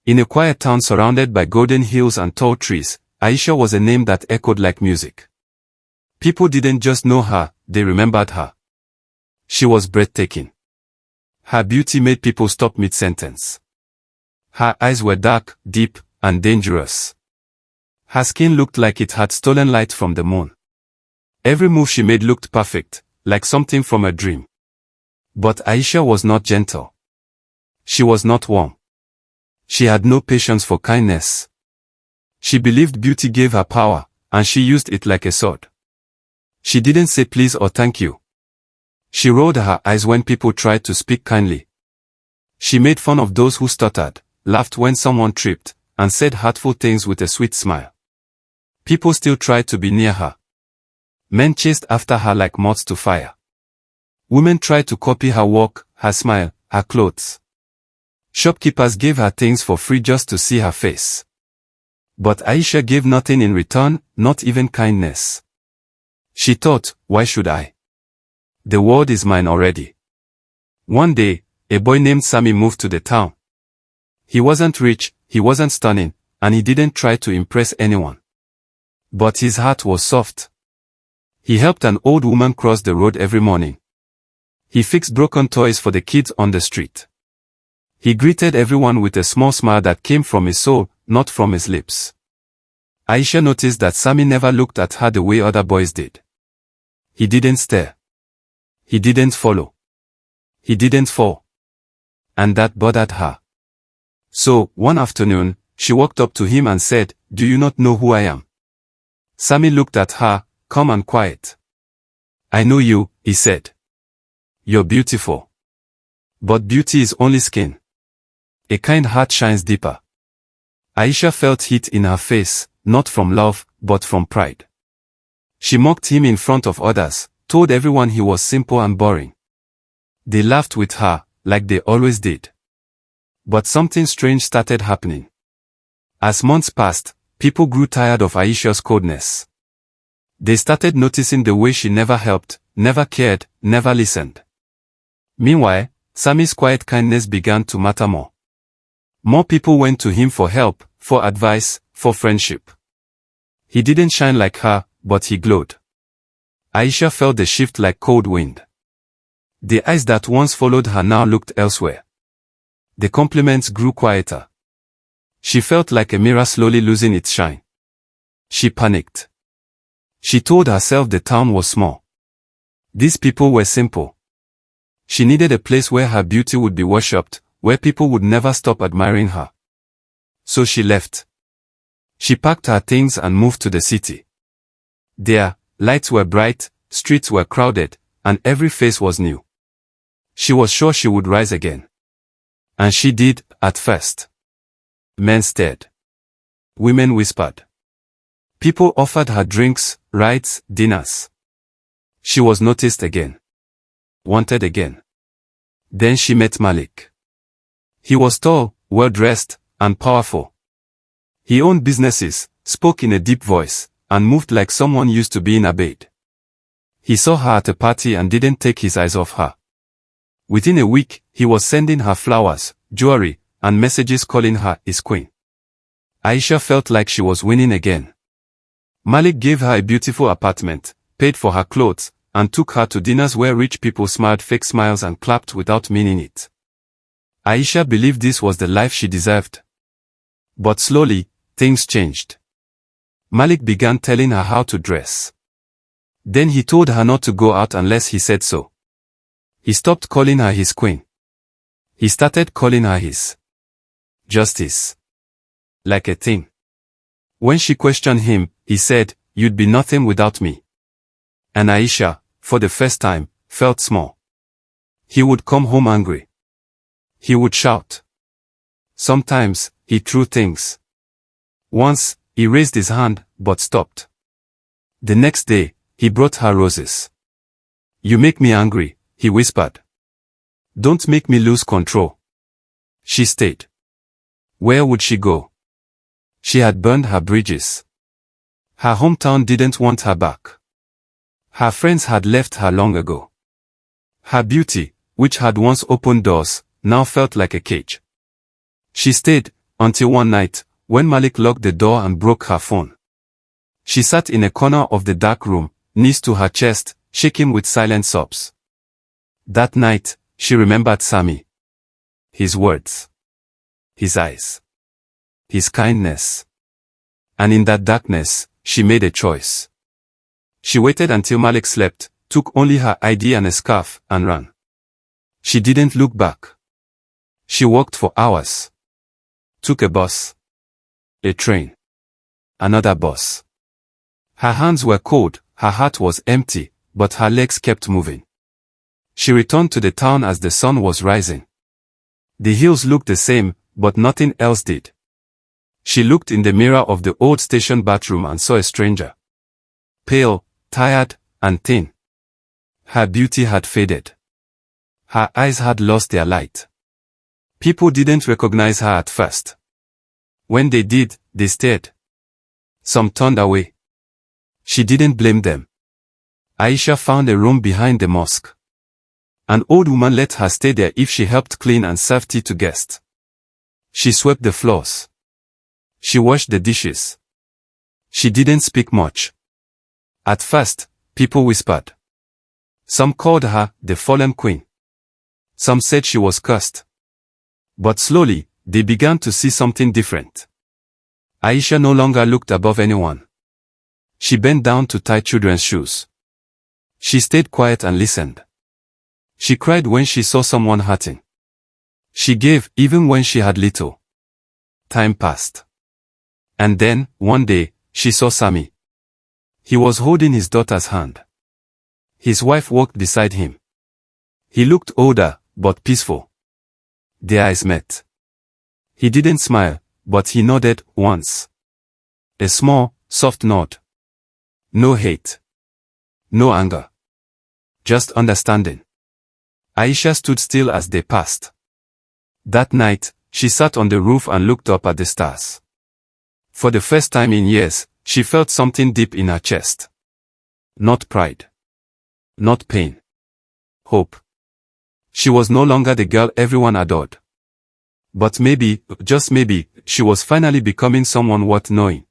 In a quiet town surrounded by golden hills and tall trees, Aisha was a name that echoed like music. People didn't just know her, they remembered her. She was breathtaking. Her beauty made people stop mid-sentence. Her eyes were dark, deep, and dangerous. Her skin looked like it had stolen light from the moon. Every move she made looked perfect, like something from a dream. But Aisha was not gentle. She was not warm. She had no patience for kindness. She believed beauty gave her power, and she used it like a sword. She didn't say please or thank you. She rolled her eyes when people tried to speak kindly. She made fun of those who stuttered, laughed when someone tripped, and said hurtful things with a sweet smile. People still tried to be near her. Men chased after her like moths to fire. Women tried to copy her walk, her smile, her clothes. Shopkeepers gave her things for free just to see her face. But Aisha gave nothing in return, not even kindness. She thought, why should I? The world is mine already. One day, a boy named Sammy moved to the town. He wasn't rich, he wasn't stunning, and he didn't try to impress anyone. But his heart was soft. He helped an old woman cross the road every morning. He fixed broken toys for the kids on the street. He greeted everyone with a small smile that came from his soul, not from his lips. Aisha noticed that Sammy never looked at her the way other boys did. He didn't stare. He didn't follow. He didn't fall. And that bothered her. So, one afternoon, she walked up to him and said, "Do you not know who I am?" Sammy looked at her, calm and quiet. "I know you," he said. "You're beautiful. But beauty is only skin. A kind heart shines deeper." Aisha felt heat in her face, not from love, but from pride. She mocked him in front of others, told everyone he was simple and boring. They laughed with her, like they always did. But something strange started happening. As months passed, people grew tired of Aisha's coldness. They started noticing the way she never helped, never cared, never listened. Meanwhile, Sammy's quiet kindness began to matter more. More people went to him for help, for advice, for friendship. He didn't shine like her, but he glowed. Aisha felt the shift like cold wind. The eyes that once followed her now looked elsewhere. The compliments grew quieter. She felt like a mirror slowly losing its shine. She panicked. She told herself the town was small. These people were simple. She needed a place where her beauty would be worshipped, where people would never stop admiring her. So she left. She packed her things and moved to the city. There, lights were bright, streets were crowded, and every face was new. She was sure she would rise again. And she did, at first. Men stared. Women whispered. People offered her drinks, rides, dinners. She was noticed again. Wanted again. Then she met Malik. He was tall, well-dressed, and powerful. He owned businesses, spoke in a deep voice, and moved like someone used to being obeyed. He saw her at a party and didn't take his eyes off her. Within a week, he was sending her flowers, jewelry, and messages calling her his queen. Aisha felt like she was winning again. Malik gave her a beautiful apartment, paid for her clothes, and took her to dinners where rich people smiled fake smiles and clapped without meaning it. Aisha believed this was the life she deserved. But slowly, things changed. Malik began telling her how to dress. Then he told her not to go out unless he said so. He stopped calling her his queen. He started calling her his justice. Like a thing. When she questioned him, he said, "You'd be nothing without me." And Aisha, for the first time, felt small. He would come home angry. He would shout. Sometimes, he threw things. Once, he raised his hand, but stopped. The next day, he brought her roses. "You make me angry," he whispered. "Don't make me lose control." She stayed. Where would she go? She had burned her bridges. Her hometown didn't want her back. Her friends had left her long ago. Her beauty, which had once opened doors, now felt like a cage. She stayed, Until one night, when Malik locked the door and broke her phone. She sat in a corner of the dark room, knees to her chest, shaking with silent sobs. That night, she remembered Sammy. His words. His eyes. His kindness. And in that darkness, she made a choice. She waited until Malik slept, took only her ID and a scarf, and ran. She didn't look back. She walked for hours. Took a bus. A train. Another bus. Her hands were cold, her heart was empty, but her legs kept moving. She returned to the town as the sun was rising. The hills looked the same, but nothing else did. She looked in the mirror of the old station bathroom and saw a stranger. Pale, tired, and thin. Her beauty had faded. Her eyes had lost their light. People didn't recognize her at first. When they did, they stared. Some turned away. She didn't blame them. Aisha found a room behind the mosque. An old woman let her stay there if she helped clean and serve tea to guests. She swept the floors. She washed the dishes. She didn't speak much. At first, people whispered. Some called her the fallen queen. Some said she was cursed. But slowly, they began to see something different. Aisha no longer looked above anyone. She bent down to tie children's shoes. She stayed quiet and listened. She cried when she saw someone hurting. She gave even when she had little. Time passed. And then, one day, she saw Sammy. He was holding his daughter's hand. His wife walked beside him. He looked older, but peaceful. Their eyes met. He didn't smile, but he nodded once. A small, soft nod. No hate. No anger. Just understanding. Aisha stood still as they passed. That night, she sat on the roof and looked up at the stars. For the first time in years, she felt something deep in her chest. Not pride. Not pain. Hope. She was no longer the girl everyone adored. But maybe, just maybe, she was finally becoming someone worth knowing.